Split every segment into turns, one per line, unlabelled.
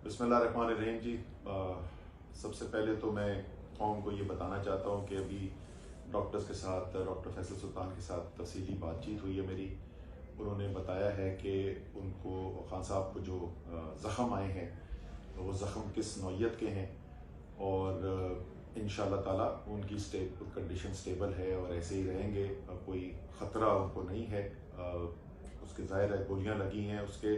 बिस्मिल्लाहिर्रहमानिर्रहीम जी। सबसे पहले तो मैं कौम को ये बताना चाहता हूँ कि अभी डॉक्टर्स के साथ, डॉक्टर फैसल सुल्तान के साथ तफसीली बातचीत हुई है मेरी। उन्होंने बताया है कि उनको, खान साहब को जो ज़ख़म आए हैं वो ज़ख़म किस नौइयत के हैं, और इंशाअल्लाह ताला उनकी कंडीशन स्टेबल है और ऐसे ही रहेंगे। कोई ख़तरा उनको नहीं है। उसके ज़ाहिर है गोलियाँ लगी हैं, उसके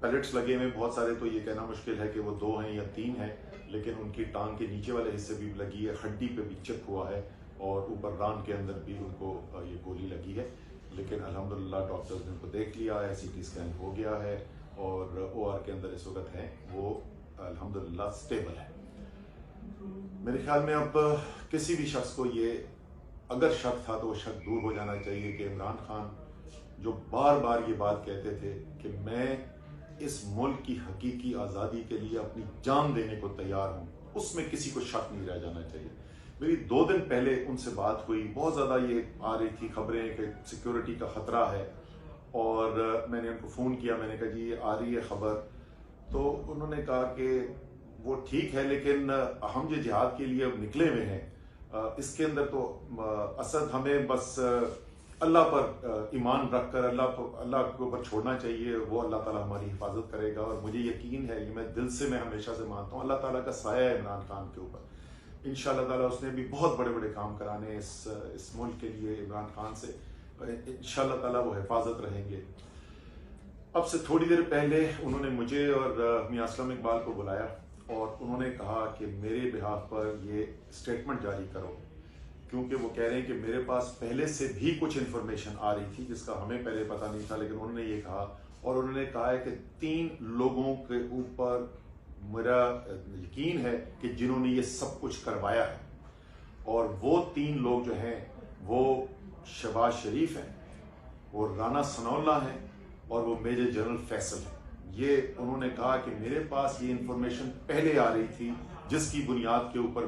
पैलेट्स लगे हुए बहुत सारे, तो ये कहना मुश्किल है कि वो 2 हैं या 3 हैं, लेकिन उनकी टांग के नीचे वाले हिस्से भी लगी है, हड्डी पे भी चिप हुआ है और ऊपर रान के अंदर भी उनको ये गोली लगी है। लेकिन अल्हम्दुलिल्लाह डॉक्टर्स ने उनको देख लिया है, CT स्कैन हो गया है और OR के अंदर इस वक्त हैं, वो अल्हम्दुलिल्लाह स्टेबल है। मेरे ख्याल में अब किसी भी शख्स को ये अगर शक था तो वो शक दूर हो जाना चाहिए कि इमरान खान जो बार बार ये बात कहते थे कि मैं इस मुल्क की हकीकी आज़ादी के लिए अपनी जान देने को तैयार हूँ, उसमें किसी को शक नहीं रह जाना चाहिए। मेरी 2 दिन पहले उनसे बात हुई, बहुत ज़्यादा ये आ रही थी खबरें कि सिक्योरिटी का ख़तरा है, और मैंने उनको फ़ोन किया, मैंने कहा जी ये आ रही है ख़बर, तो उन्होंने कहा कि वो ठीक है, लेकिन हम जो जिहाद के लिए अब निकले हुए हैं, इसके अंदर तो असद हमें बस अल्लाह पर ईमान रखकर अल्लाह के ऊपर छोड़ना चाहिए। वो अल्लाह ताला हमारी हिफाजत करेगा, और मुझे यकीन है, ये मैं दिल से, मैं हमेशा से मानता हूँ, अल्लाह ताला का साया है इमरान खान के ऊपर। इंशाअल्लाह ताला उसने भी बहुत बड़े बड़े काम कराने इस मुल्क के लिए इमरान खान से, इंशाअल्लाह ताला वो हिफाजत रहेंगे। अब से थोड़ी देर पहले उन्होंने मुझे और मियां असलम इकबाल को बुलाया और उन्होंने कहा कि मेरे बिहाफ पर ये स्टेटमेंट जारी करो, क्योंकि वो कह रहे हैं कि मेरे पास पहले से भी कुछ इन्फॉर्मेशन आ रही थी जिसका हमें पहले पता नहीं था, लेकिन उन्होंने ये कहा, और उन्होंने कहा है कि 3 लोगों के ऊपर मेरा यकीन है कि जिन्होंने ये सब कुछ करवाया है, और वो 3 लोग जो हैं वो शहबाज शरीफ हैं, वो राना सनाउल्लाह हैं, और वो मेजर जनरल फैसल है। ये उन्होंने कहा कि मेरे पास ये इन्फॉर्मेशन पहले आ रही थी जिसकी बुनियाद के ऊपर